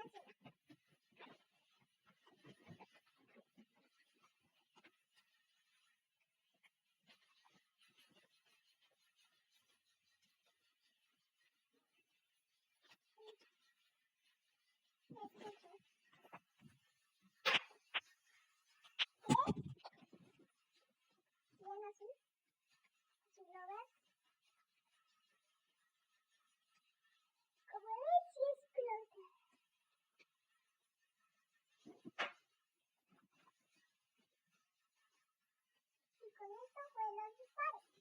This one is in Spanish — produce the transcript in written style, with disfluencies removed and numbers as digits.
Bien así, si lo ves, como ves, sí explota. Y con esto fue los disparos.